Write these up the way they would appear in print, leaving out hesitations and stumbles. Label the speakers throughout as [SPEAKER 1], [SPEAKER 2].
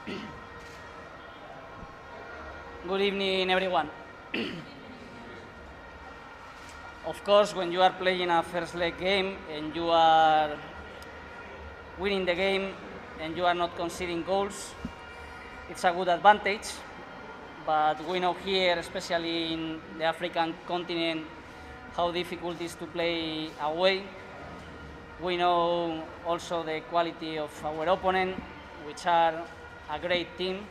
[SPEAKER 1] Good evening, everyone. Of course, when you are playing a first leg game and you are winning the game and you are not conceding goals, it's a good advantage. But we know here, especially in the African continent, how difficult it is to play away. We know also the quality of our opponent, which are a great team.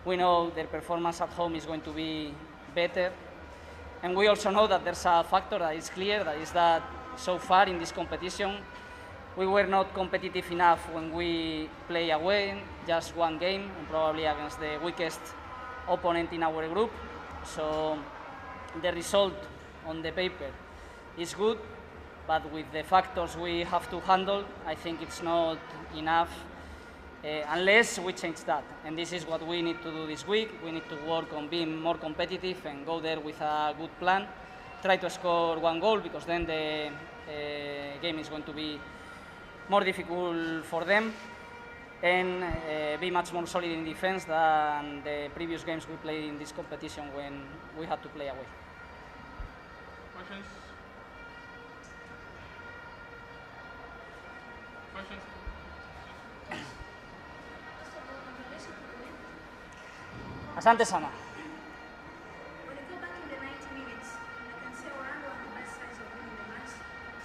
[SPEAKER 1] We know their performance at home is going to be better. And we also know that there's a factor that is clear, that is that so far in this competition, we were not competitive enough when we play away, just one game, and probably against the weakest opponent in our group. So the result on the paper is good, but with the factors we have to handle, I think it's not enough unless we change that. And this is what we need to do this week. We need to work on being more competitive and go there with a good plan. Try to score one goal, because then the game is going to be more difficult for them, and be much more solid in defense than the previous games we played in this competition when we had to play away.
[SPEAKER 2] Questions? Questions?
[SPEAKER 1] Asante sana.
[SPEAKER 3] When you go back in the 90 minutes, I can say Orlando on the best sides of winning the match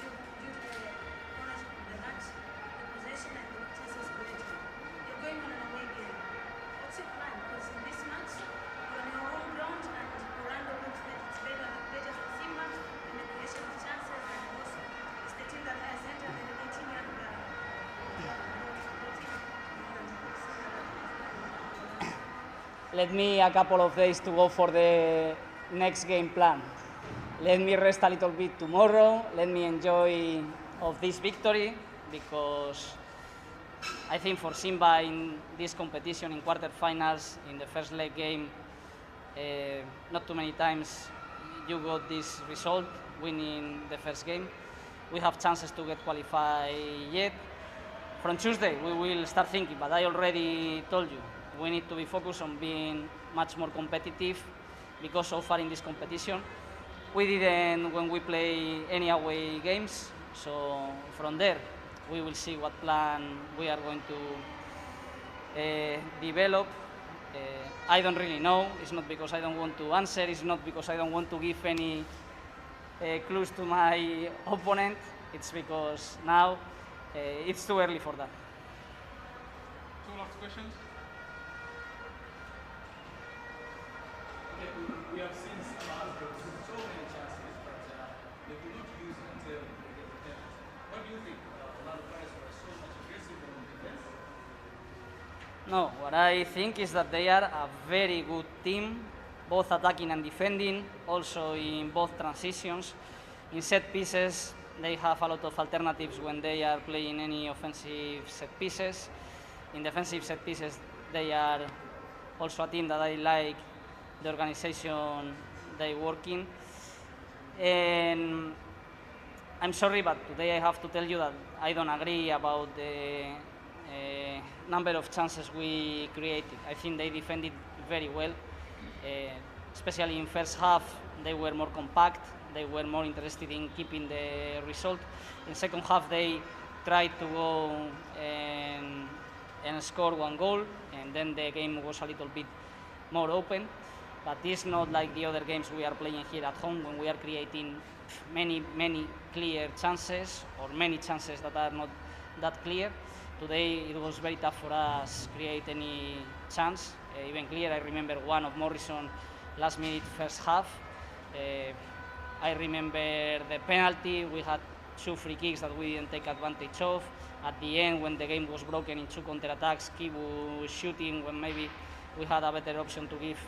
[SPEAKER 3] due to the ownership of the match, the possession and the chances created. You're going on an away game. What's your plan? Because in this match, you're on your own ground and Orlando looks that it's better for Simba in the creation of chances, and also it's the team that has entered the 18 year
[SPEAKER 1] Let me a couple of days to go for the next game plan. Let me rest a little bit tomorrow. Let me enjoy of this victory, because I think for Simba in this competition, in quarterfinals, in the first leg game, not too many times you got this result, winning the first game. We have chances to get qualified yet. From Tuesday, we will start thinking, but I already told you, we need to be focused on being much more competitive, because so far in this competition, we didn't when we play any away games. So from there, we will see what plan we are going to develop. I don't really know. It's not because I don't want to answer. It's not because I don't want to give any clues to my opponent. It's because now it's too early for that.
[SPEAKER 2] Two last questions.
[SPEAKER 4] We have seen Simba has so many chances, but they could not use it until they get the penalty. What do you think? A lot of players were so much aggressive on defense.
[SPEAKER 1] No, what I think is that they are a very good team, both attacking and defending, also in both transitions. In set pieces, they have a lot of alternatives when they are playing any offensive set pieces. In defensive set pieces, they are also a team that I like the organization they work in. And I'm sorry, but today I have to tell you that I don't agree about the number of chances we created. I think they defended very well, especially in first half. They were more compact. They were more interested in keeping the result. In second half, they tried to go and score one goal, and then the game was a little bit more open. But it's not like the other games we are playing here at home, when we are creating many clear chances, or many chances that are not that clear. Today it was very tough for us to create any chance, even clear. I remember one of Morrison last minute first half. I remember the penalty. We had two free kicks that we didn't take advantage of. At the end, when the game was broken in two counter-attacks, Kibu shooting when maybe we had a better option to give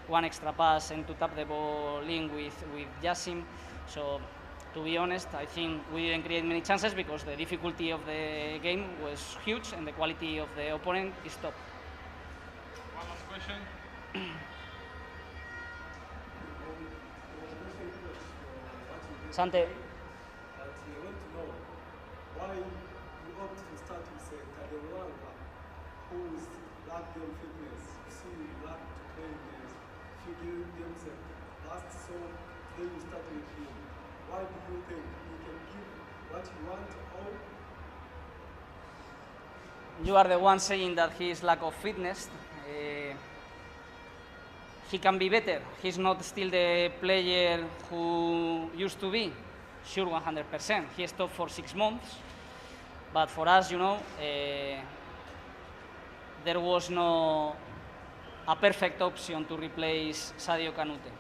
[SPEAKER 1] one extra pass and to tap the ball in with Jassim. So, to be honest, I think we didn't create many chances because the difficulty of the game was huge and the quality of the opponent is top.
[SPEAKER 2] One last question.
[SPEAKER 1] Sante.
[SPEAKER 5] We want to know why you opt to start with Tadeuanga, who is lack them fitness. You see, lack to play in the few games and last so then you start with him. Why do you think you can give what you want or
[SPEAKER 1] You are the one saying that he is lack of fitness. He can be better. He's not still the player who used to be. Sure, 100%. He stopped for 6 months. But for us, there was no a perfect option to replace Sadio Kanute.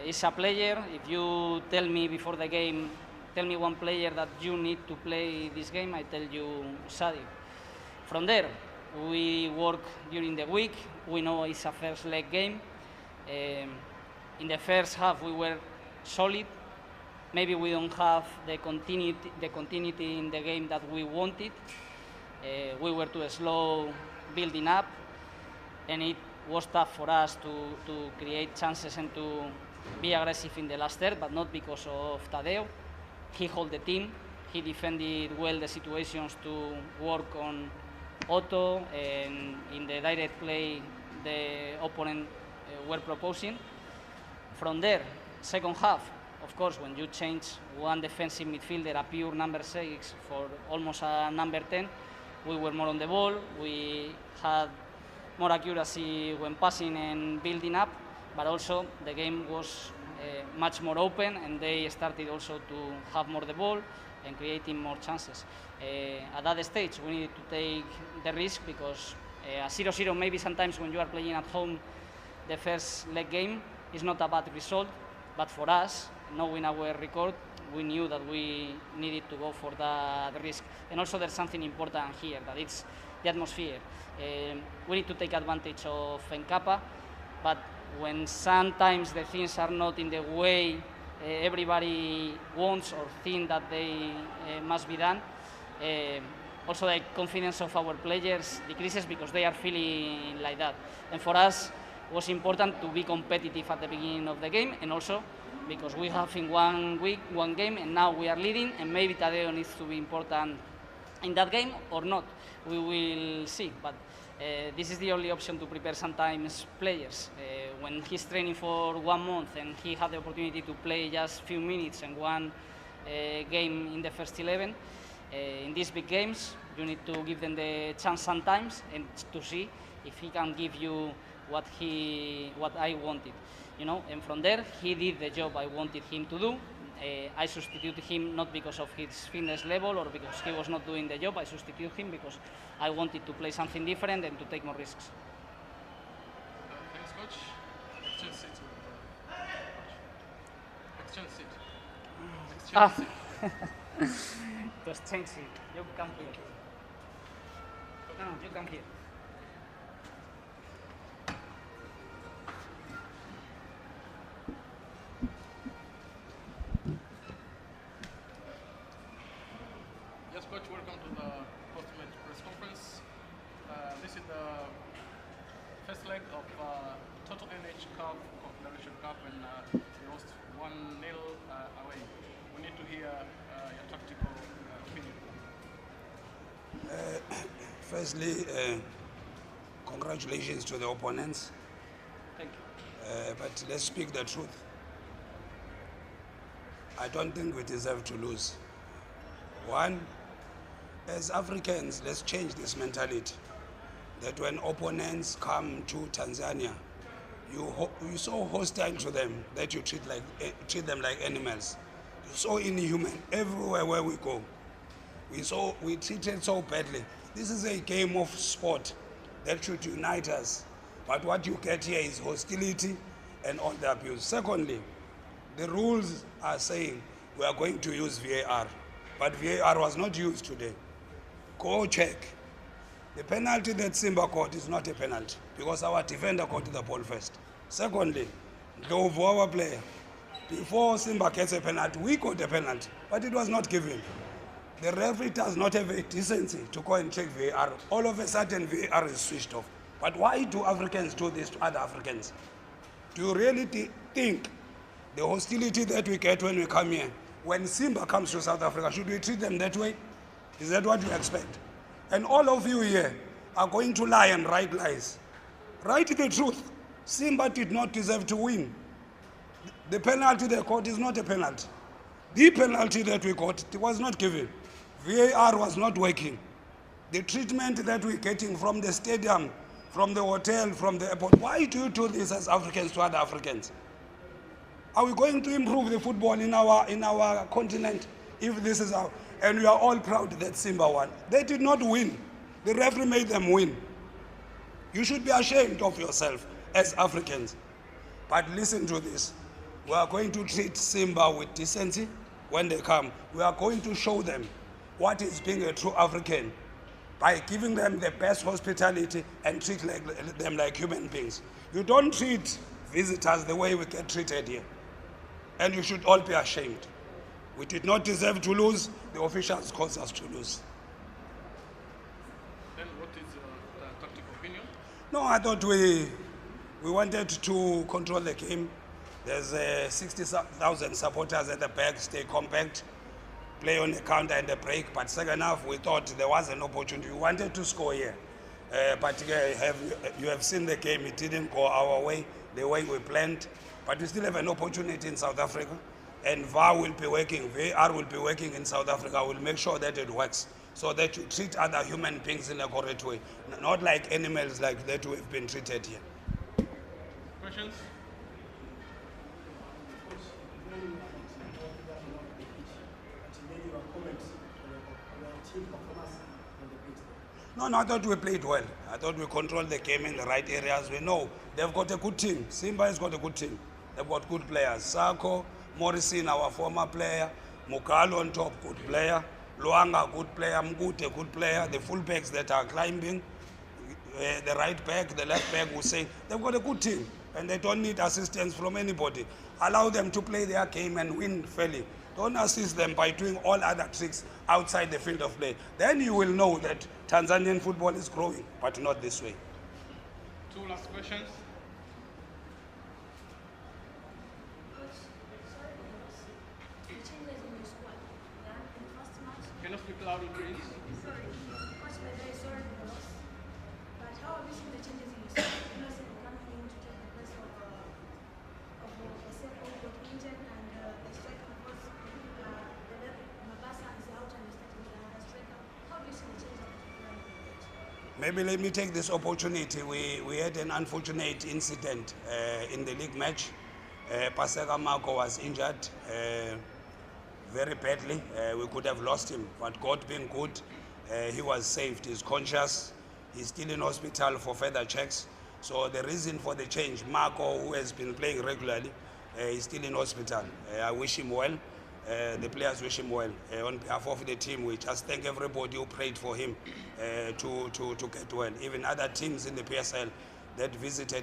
[SPEAKER 1] He's a player. If you tell me before the game, tell me one player that you need to play this game, I tell you Sadio. From there, we work during the week. We know it's a first leg game. In the first half, we were solid. Maybe we don't have the continuity in the game that we wanted. We were too slow building up, and it was tough for us to create chances and to be aggressive in the last third, but not because of Tadeo. He held the team. He defended well the situations to work on Otto, and in the direct play the opponent were proposing. From there, second half, of course, when you change one defensive midfielder, a pure number 6, for almost a number 10, we were more on the ball. We had more accuracy when passing and building up, but also the game was much more open, and they started also to have more the ball and creating more chances. At that stage, we needed to take the risk because a 0-0 maybe sometimes when you are playing at home, the first leg game is not a bad result, but for us, knowing our record, we knew that we needed to go for that risk. And also there's something important here, that it's the atmosphere. We need to take advantage of Encapa, but when sometimes the things are not in the way everybody wants or think that they must be done, also the confidence of our players decreases because they are feeling like that. And for us, it was important to be competitive at the beginning of the game, and also because we have in 1 week, 1 game, and now we are leading, and maybe Tadeo needs to be important in that game or not. We will see, but this is the only option to prepare sometimes players. When he's training for 1 month and he had the opportunity to play just a few minutes and 1 game in the first 11, in these big games, you need to give them the chance sometimes and to see if he can give you what I wanted. And from there, he did the job I wanted him to do. I substituted him not because of his fitness level or because he was not doing the job. I substituted him because I wanted to play something different and to take more risks.
[SPEAKER 2] Thanks, coach. Exchange seat. Exchange seat. Exchange seat.
[SPEAKER 1] To exchange it. You come here. No, you come here.
[SPEAKER 2] Yes, coach. Welcome to the post-match press conference. This is the first leg of Total NH Cup, Confederation Cup, and we lost 1-0 away. We need to hear your tactical opinion.
[SPEAKER 6] Firstly, congratulations to the opponents.
[SPEAKER 1] Thank you.
[SPEAKER 6] But let's speak the truth. I don't think we deserve to lose. One, as Africans, let's change this mentality that when opponents come to Tanzania, you so hostile to them that you treat them like animals. You're so inhuman everywhere where we go. We treated so badly. This is a game of sport that should unite us. But what you get here is hostility and all the abuse. Secondly, the rules are saying we are going to use VAR, but VAR was not used today. Go check. The penalty that Simba caught is not a penalty because our defender caught the ball first. Secondly, Ndlovu, our player, before Simba gets a penalty, we caught a penalty, but it was not given. The referee does not have a decency to go and check VAR. All of a sudden, VAR is switched off. But why do Africans do this to other Africans? Do you really think the hostility that we get when we come here, when Simba comes to South Africa, should we treat them that way? Is that what you expect? And all of you here are going to lie and write lies. Write the truth. Simba did not deserve to win. The penalty they got is not a penalty. The penalty that we got, it was not given. VAR was not working. The treatment that we're getting from the stadium, from the hotel, from the airport, why do you do this as Africans to other Africans? Are we going to improve the football in our continent if this is our... And we are all proud that Simba won. They did not win. The referee made them win. You should be ashamed of yourself as Africans. But listen to this. We are going to treat Simba with decency when they come. We are going to show them what is being a true African by giving them the best hospitality and treat them like human beings. You don't treat visitors the way we get treated here. And you should all be ashamed. We did not deserve to lose. The officials caused us to lose.
[SPEAKER 2] Then what is the tactical opinion?
[SPEAKER 6] No, I thought we wanted to control the game. There's 60,000 supporters at the back, stay compact, play on the counter and the break. But second half, we thought there was an opportunity. We wanted to score here. But you have seen the game, it didn't go our way, the way we planned. But we still have an opportunity in South Africa. And VAR will be working, VAR will be working in South Africa. We'll make sure that it works so that you treat other human beings in a correct way, not like animals like that we've been treated here.
[SPEAKER 2] Questions?
[SPEAKER 6] No, I thought we played well. I thought we controlled the game in the right areas. We know they've got a good team. Simba has got a good team. They've got good players. Sako, Morrison, our former player. Mukalo on top, good player. Luanga, good player. Mgute, good player. The fullbacks that are climbing. The right back, the left back, Hussein. They've got a good team. And they don't need assistance from anybody. Allow them to play their game and win fairly. Don't assist them by doing all other tricks outside the field of play. Then you will know that Tanzanian football is growing, but not this way.
[SPEAKER 2] Two last questions.
[SPEAKER 3] The changes in your squad, yeah, in the first match.
[SPEAKER 2] Can you speak louder, please?
[SPEAKER 3] Sorry, coach, by the way, sorry for the loss. But how have you seen the changes in your squad? Innocent coming in to take the place of Oseko, who got injured, and the striker was Mabasa is out and you're starting with another striker. How do you see the changes that you've done in the pitch?
[SPEAKER 6] Maybe let me take this opportunity. We had an unfortunate incident in the league match. Paseka Marco was injured very badly. We could have lost him, but God being good, he was saved. He's conscious. He's still in hospital for further checks. So the reason for the change, Marco, who has been playing regularly, is still in hospital. I wish him well. The players wish him well. On behalf of the team, we just thank everybody who prayed for him to get well. Even other teams in the PSL that visited